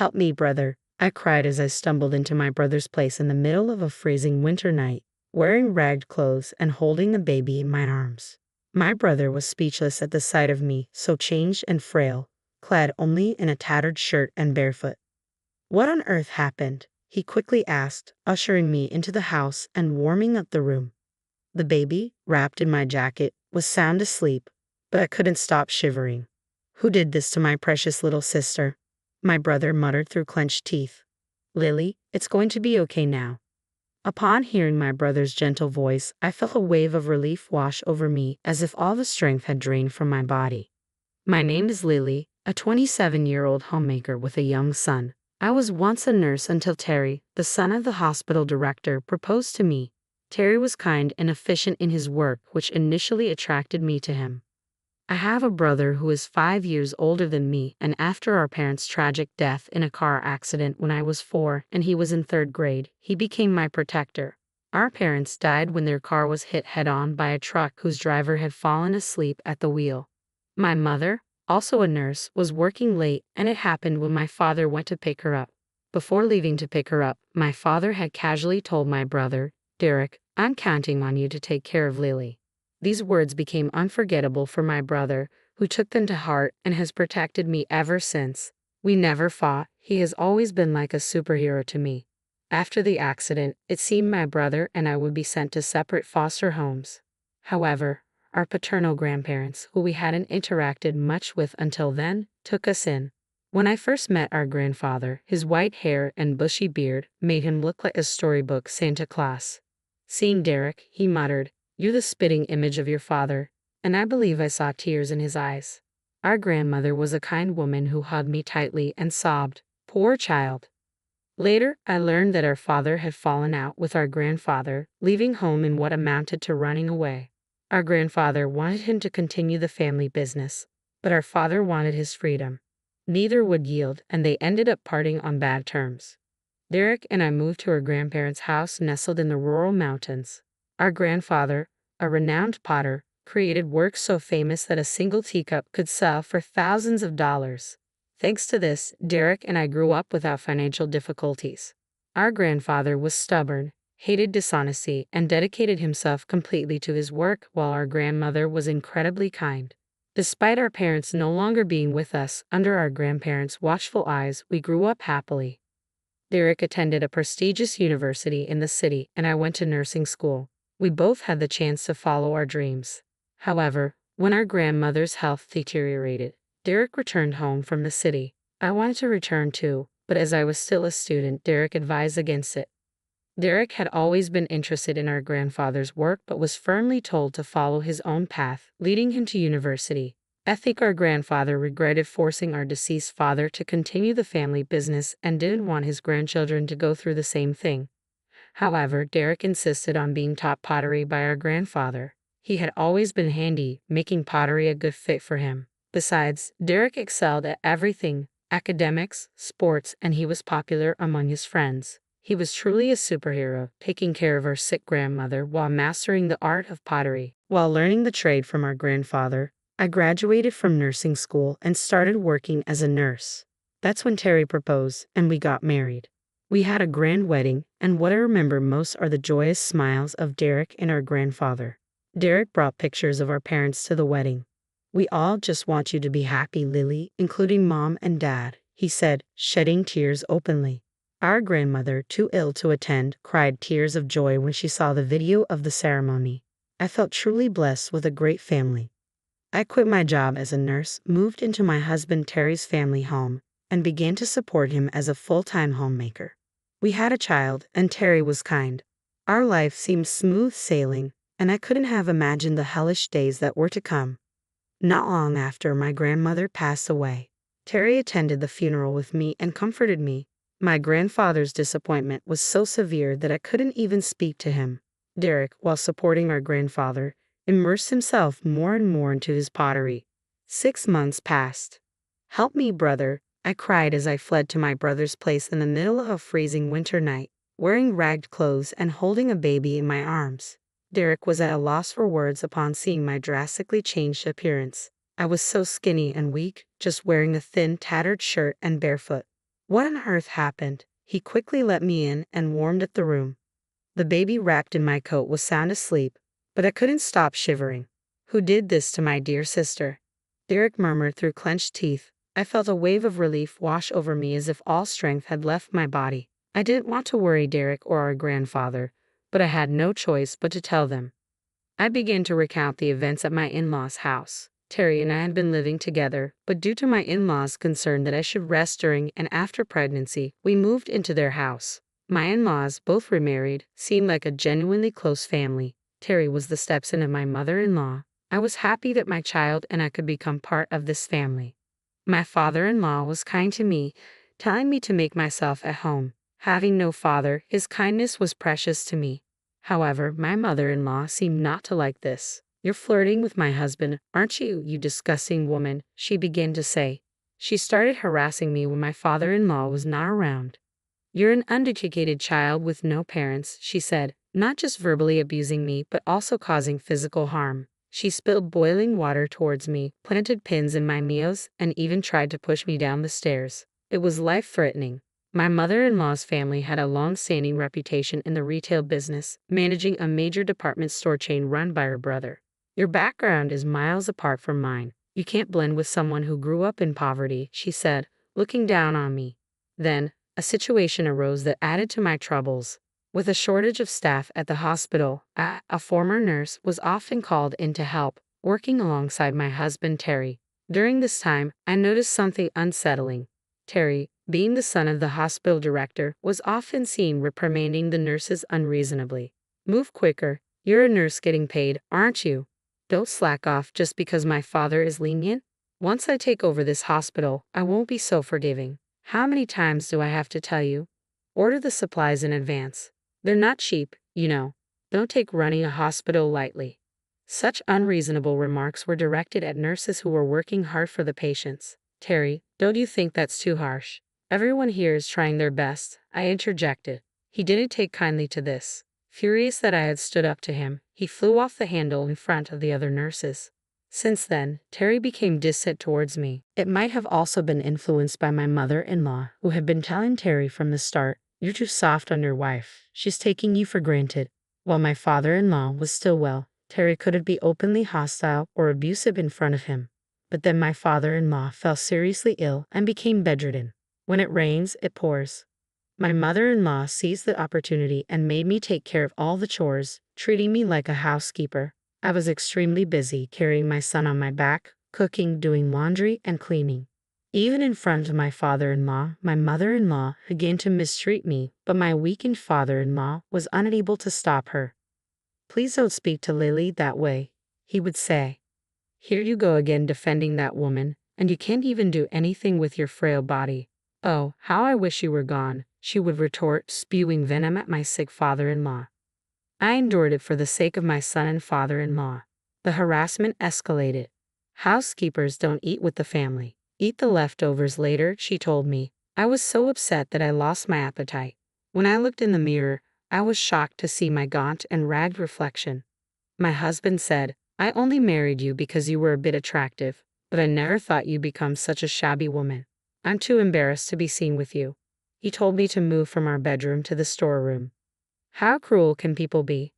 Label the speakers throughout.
Speaker 1: Help me, brother, I cried as I stumbled into my brother's place in the middle of a freezing winter night, wearing ragged clothes and holding a baby in my arms. My brother was speechless at the sight of me, so changed and frail, clad only in a tattered shirt and barefoot. What on earth happened? He quickly asked, ushering me into the house and warming up the room. The baby, wrapped in my jacket, was sound asleep, but I couldn't stop shivering. Who did this to my precious little sister? My brother muttered through clenched teeth. Lily, it's going to be okay now. Upon hearing my brother's gentle voice, I felt a wave of relief wash over me as if all the strength had drained from my body. My name is Lily, a 27-year-old homemaker with a young son. I was once a nurse until Terry, the son of the hospital director, proposed to me. Terry was kind and efficient in his work, which initially attracted me to him. I have a brother who is 5 years older than me, and after our parents' tragic death in a car accident when I was 4 and he was in 3rd grade, he became my protector. Our parents died when their car was hit head-on by a truck whose driver had fallen asleep at the wheel. My mother, also a nurse, was working late, and it happened when my father went to pick her up. Before leaving to pick her up, my father had casually told my brother, Derek, I'm counting on you to take care of Lily. These words became unforgettable for my brother, who took them to heart and has protected me ever since. We never fought. He has always been like a superhero to me. After the accident, it seemed my brother and I would be sent to separate foster homes. However, our paternal grandparents, who we hadn't interacted much with until then, took us in. When I first met our grandfather, his white hair and bushy beard made him look like a storybook Santa Claus. Seeing Derek, he muttered, "You're the spitting image of your father," and I believe I saw tears in his eyes. Our grandmother was a kind woman who hugged me tightly and sobbed, "Poor child." Later, I learned that our father had fallen out with our grandfather, leaving home in what amounted to running away. Our grandfather wanted him to continue the family business, but our father wanted his freedom. Neither would yield, and they ended up parting on bad terms. Derek and I moved to our grandparents' house nestled in the rural mountains. Our grandfather, a renowned potter, created works so famous that a single teacup could sell for thousands of dollars. Thanks to this, Derek and I grew up without financial difficulties. Our grandfather was stubborn, hated dishonesty, and dedicated himself completely to his work, while our grandmother was incredibly kind. Despite our parents no longer being with us, under our grandparents' watchful eyes, we grew up happily. Derek attended a prestigious university in the city, and I went to nursing school. We both had the chance to follow our dreams. However, when our grandmother's health deteriorated, Derek returned home from the city. I wanted to return too, but as I was still a student, Derek advised against it. Derek had always been interested in our grandfather's work but was firmly told to follow his own path, leading him to university. I think our grandfather regretted forcing our deceased father to continue the family business and didn't want his grandchildren to go through the same thing. However, Derek insisted on being taught pottery by our grandfather. He had always been handy, making pottery a good fit for him. Besides, Derek excelled at everything: academics, sports, and he was popular among his friends. He was truly a superhero, taking care of our sick grandmother while mastering the art of pottery. While learning the trade from our grandfather, I graduated from nursing school and started working as a nurse. That's when Terry proposed, and we got married. We had a grand wedding, and what I remember most are the joyous smiles of Derek and our grandfather. Derek brought pictures of our parents to the wedding. "We all just want you to be happy, Lily, including Mom and Dad," he said, shedding tears openly. Our grandmother, too ill to attend, cried tears of joy when she saw the video of the ceremony. I felt truly blessed with a great family. I quit my job as a nurse, moved into my husband Terry's family home, and began to support him as a full-time homemaker. We had a child, and Terry was kind. Our life seemed smooth sailing, and I couldn't have imagined the hellish days that were to come. Not long after my grandmother passed away, Terry attended the funeral with me and comforted me. My grandfather's disappointment was so severe that I couldn't even speak to him. Derek, while supporting our grandfather, immersed himself more and more into his pottery. 6 months passed. "Help me, brother," I cried as I fled to my brother's place in the middle of a freezing winter night, wearing ragged clothes and holding a baby in my arms. Derek was at a loss for words upon seeing my drastically changed appearance. I was so skinny and weak, just wearing a thin, tattered shirt and barefoot. What on earth happened? He quickly let me in and warmed up the room. The baby wrapped in my coat was sound asleep, but I couldn't stop shivering. Who did this to my dear sister? Derek murmured through clenched teeth. I felt a wave of relief wash over me as if all strength had left my body. I didn't want to worry Derek or our grandfather, but I had no choice but to tell them. I began to recount the events at my in-laws' house. Terry and I had been living together, but due to my in-laws' concern that I should rest during and after pregnancy, we moved into their house. My in-laws, both remarried, seemed like a genuinely close family. Terry was the stepson of my mother-in-law. I was happy that my child and I could become part of this family. My father-in-law was kind to me, telling me to make myself at home. Having no father, his kindness was precious to me. However, my mother-in-law seemed not to like this. "You're flirting with my husband, aren't you, you disgusting woman?" she began to say. She started harassing me when my father-in-law was not around. "You're an uneducated child with no parents," she said, not just verbally abusing me but also causing physical harm. She spilled boiling water towards me, planted pins in my meals, and even tried to push me down the stairs. It was life-threatening. My mother-in-law's family had a long-standing reputation in the retail business, managing a major department store chain run by her brother. "Your background is miles apart from mine. You can't blend with someone who grew up in poverty," she said, looking down on me. Then, a situation arose that added to my troubles. With a shortage of staff at the hospital, a former nurse was often called in to help, working alongside my husband Terry. During this time, I noticed something unsettling. Terry, being the son of the hospital director, was often seen reprimanding the nurses unreasonably. "Move quicker. You're a nurse getting paid, aren't you? Don't slack off just because my father is lenient. Once I take over this hospital, I won't be so forgiving. How many times do I have to tell you? Order the supplies in advance. They're not cheap, you know. Don't take running a hospital lightly." Such unreasonable remarks were directed at nurses who were working hard for the patients. "Terry, don't you think that's too harsh? Everyone here is trying their best," I interjected. He didn't take kindly to this. Furious that I had stood up to him, he flew off the handle in front of the other nurses. Since then, Terry became distant towards me. It might have also been influenced by my mother-in-law, who had been telling Terry from the start, "You're too soft on your wife. She's taking you for granted." While my father-in-law was still well, Terry couldn't be openly hostile or abusive in front of him. But then my father-in-law fell seriously ill and became bedridden. When it rains, it pours. My mother-in-law seized the opportunity and made me take care of all the chores, treating me like a housekeeper. I was extremely busy carrying my son on my back, cooking, doing laundry, and cleaning. Even in front of my father-in-law, my mother-in-law began to mistreat me, but my weakened father-in-law was unable to stop her. "Please don't speak to Lily that way," he would say. "Here you go again defending that woman, and you can't even do anything with your frail body." "Oh, how I wish you were gone," she would retort, spewing venom at my sick father-in-law. I endured it for the sake of my son and father-in-law. The harassment escalated. "Housekeepers don't eat with the family. Eat the leftovers later," she told me. I was so upset that I lost my appetite. When I looked in the mirror, I was shocked to see my gaunt and ragged reflection. My husband said, "I only married you because you were a bit attractive, but I never thought you'd become such a shabby woman. I'm too embarrassed to be seen with you." He told me to move from our bedroom to the storeroom. How cruel can people be?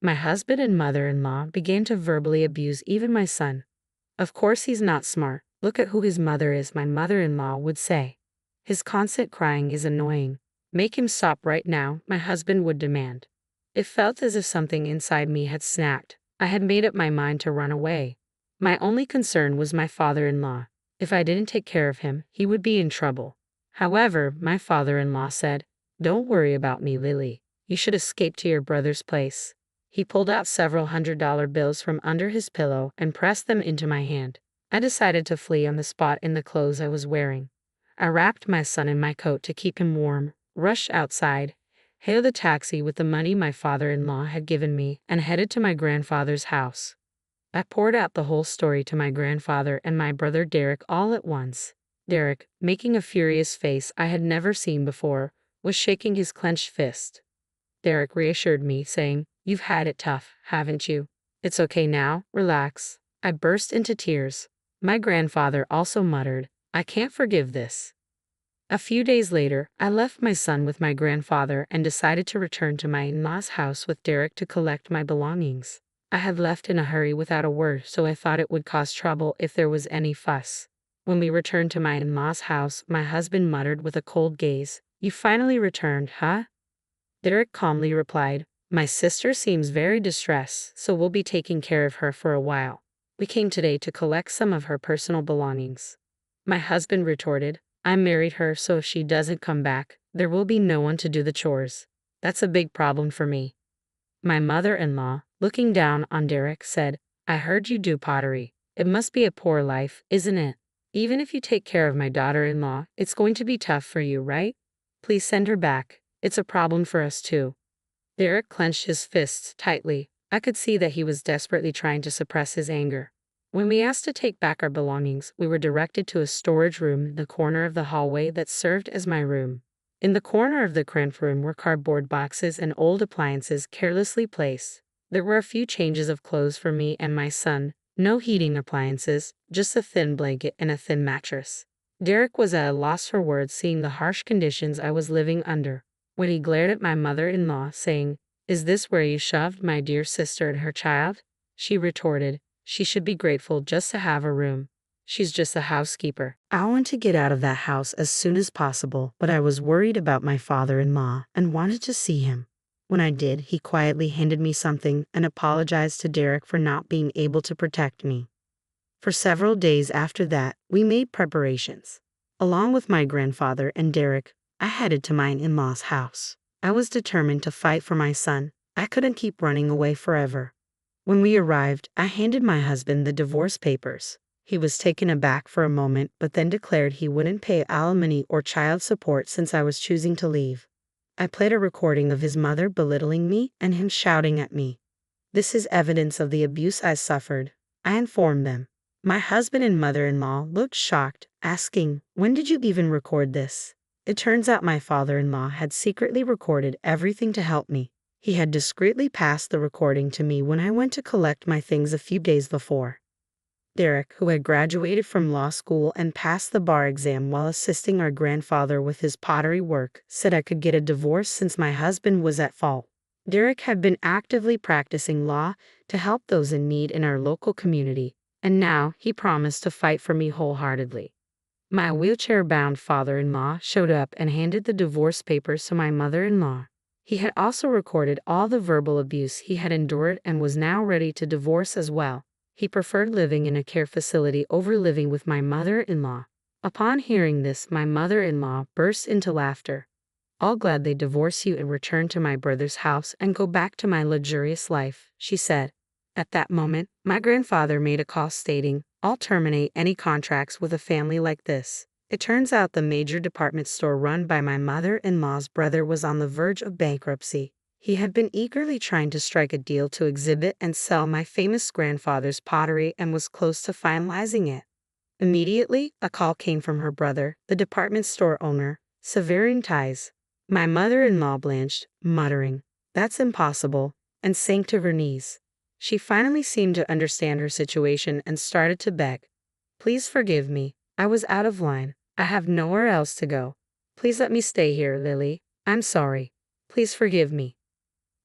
Speaker 1: My husband and mother-in-law began to verbally abuse even my son. "Of course he's not smart. Look at who his mother is," my mother-in-law would say. "His constant crying is annoying. Make him stop right now," my husband would demand. It felt as if something inside me had snapped. I had made up my mind to run away. My only concern was my father-in-law. If I didn't take care of him, he would be in trouble. However, my father-in-law said, "Don't worry about me, Lily. You should escape to your brother's place." He pulled out several $100 bills from under his pillow and pressed them into my hand. I decided to flee on the spot in the clothes I was wearing. I wrapped my son in my coat to keep him warm, rushed outside, hailed a taxi with the money my father-in-law had given me, and headed to my grandfather's house. I poured out the whole story to my grandfather and my brother Derek all at once. Derek, making a furious face I had never seen before, was shaking his clenched fist. Derek reassured me, saying, "You've had it tough, haven't you? It's okay now, relax." I burst into tears. My grandfather also muttered, "I can't forgive this." A few days later, I left my son with my grandfather and decided to return to my in-laws' house with Derek to collect my belongings. I had left in a hurry without a word, so I thought it would cause trouble if there was any fuss. When we returned to my in-laws' house, my husband muttered with a cold gaze, "You finally returned, huh?" Derek calmly replied, "My sister seems very distressed, so we'll be taking care of her for a while. We came today to collect some of her personal belongings." My husband retorted, "I married her, so if she doesn't come back, there will be no one to do the chores. That's a big problem for me." My mother-in-law, looking down on Derek, said, "I heard you do pottery. It must be a poor life, isn't it? Even if you take care of my daughter-in-law, it's going to be tough for you, right? Please send her back. It's a problem for us too." Derek clenched his fists tightly. I could see that he was desperately trying to suppress his anger. When we asked to take back our belongings, we were directed to a storage room in the corner of the hallway that served as my room. In the corner of the cramped room were cardboard boxes and old appliances carelessly placed. There were a few changes of clothes for me and my son, no heating appliances, just a thin blanket and a thin mattress. Derek was at a loss for words, seeing the harsh conditions I was living under. When he glared at my mother-in-law, saying, "Is this where you shoved my dear sister and her child?" she retorted, "She should be grateful just to have a room. She's just a housekeeper." I wanted to get out of that house as soon as possible, but I was worried about my father-in-law and wanted to see him. When I did, he quietly handed me something and apologized to Derek for not being able to protect me. For several days after that, we made preparations. Along with my grandfather and Derek, I headed to my in-laws' house. I was determined to fight for my son. I couldn't keep running away forever. When we arrived, I handed my husband the divorce papers. He was taken aback for a moment, but then declared he wouldn't pay alimony or child support since I was choosing to leave. I played a recording of his mother belittling me and him shouting at me. "This is evidence of the abuse I suffered," I informed them. My husband and mother-in-law looked shocked, asking, "When did you even record this?" It turns out my father-in-law had secretly recorded everything to help me. He had discreetly passed the recording to me when I went to collect my things a few days before. Derek, who had graduated from law school and passed the bar exam while assisting our grandfather with his pottery work, said I could get a divorce since my husband was at fault. Derek had been actively practicing law to help those in need in our local community, and now he promised to fight for me wholeheartedly. My wheelchair-bound father-in-law showed up and handed the divorce papers to my mother-in-law. He had also recorded all the verbal abuse he had endured and was now ready to divorce as well. He preferred living in a care facility over living with my mother-in-law. Upon hearing this, my mother-in-law burst into laughter. "I'll gladly divorce you and return to my brother's house and go back to my luxurious life," she said. At that moment, my grandfather made a call stating, "I'll terminate any contracts with a family like this." It turns out the major department store run by my mother-in-law's brother was on the verge of bankruptcy. He had been eagerly trying to strike a deal to exhibit and sell my famous grandfather's pottery and was close to finalizing it. Immediately, a call came from her brother, the department store owner, severing ties. My mother-in-law blanched, muttering, "That's impossible," and sank to her knees. She finally seemed to understand her situation and started to beg. "Please forgive me. I was out of line. I have nowhere else to go. Please let me stay here, Lily. I'm sorry. Please forgive me."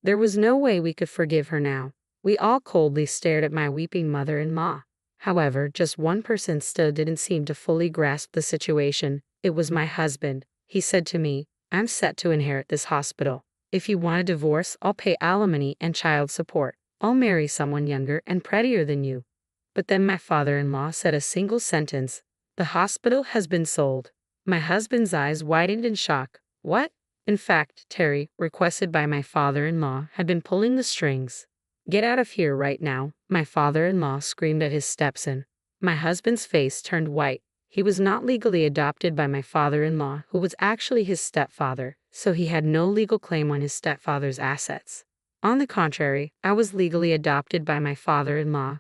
Speaker 1: There was no way we could forgive her now. We all coldly stared at my weeping mother-in-law. However, just one person still didn't seem to fully grasp the situation. It was my husband. He said to me, "I'm set to inherit this hospital. If you want a divorce, I'll pay alimony and child support. I'll marry someone younger and prettier than you." But then my father-in-law said a single sentence, "The hospital has been sold." My husband's eyes widened in shock. What? In fact, Terry, requested by my father-in-law, had been pulling the strings. "Get out of here right now," my father-in-law screamed at his stepson. My husband's face turned white. He was not legally adopted by my father-in-law, who was actually his stepfather, so he had no legal claim on his stepfather's assets. On the contrary, I was legally adopted by my father-in-law,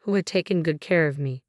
Speaker 1: who had taken good care of me.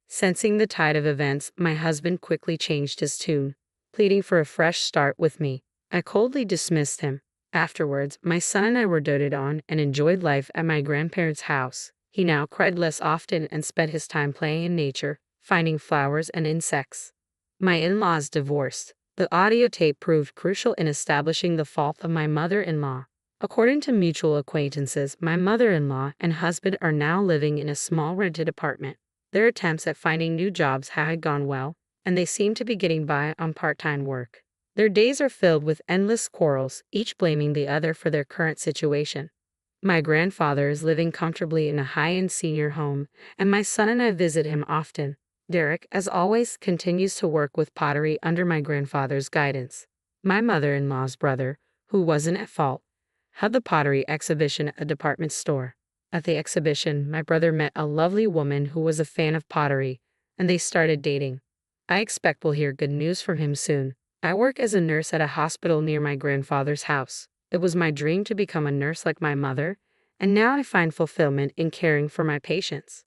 Speaker 1: Sensing the tide of events, my husband quickly changed his tune, pleading for a fresh start with me. I coldly dismissed him. Afterwards, my son and I were doted on and enjoyed life at my grandparents' house. He now cried less often and spent his time playing in nature, finding flowers and insects. My in-laws divorced. The audio tape proved crucial in establishing the fault of my mother-in-law. According to mutual acquaintances, my mother-in-law and husband are now living in a small rented apartment. Their attempts at finding new jobs had gone well, and they seem to be getting by on part-time work. Their days are filled with endless quarrels, each blaming the other for their current situation. My grandfather is living comfortably in a high-end senior home, and my son and I visit him often. Derek, as always, continues to work with pottery under my grandfather's guidance. My mother-in-law's brother, who wasn't at fault, had the pottery exhibition at a department store. At the exhibition, my brother met a lovely woman who was a fan of pottery, and they started dating. I expect we'll hear good news from him soon. I work as a nurse at a hospital near my grandfather's house. It was my dream to become a nurse like my mother, and now I find fulfillment in caring for my patients.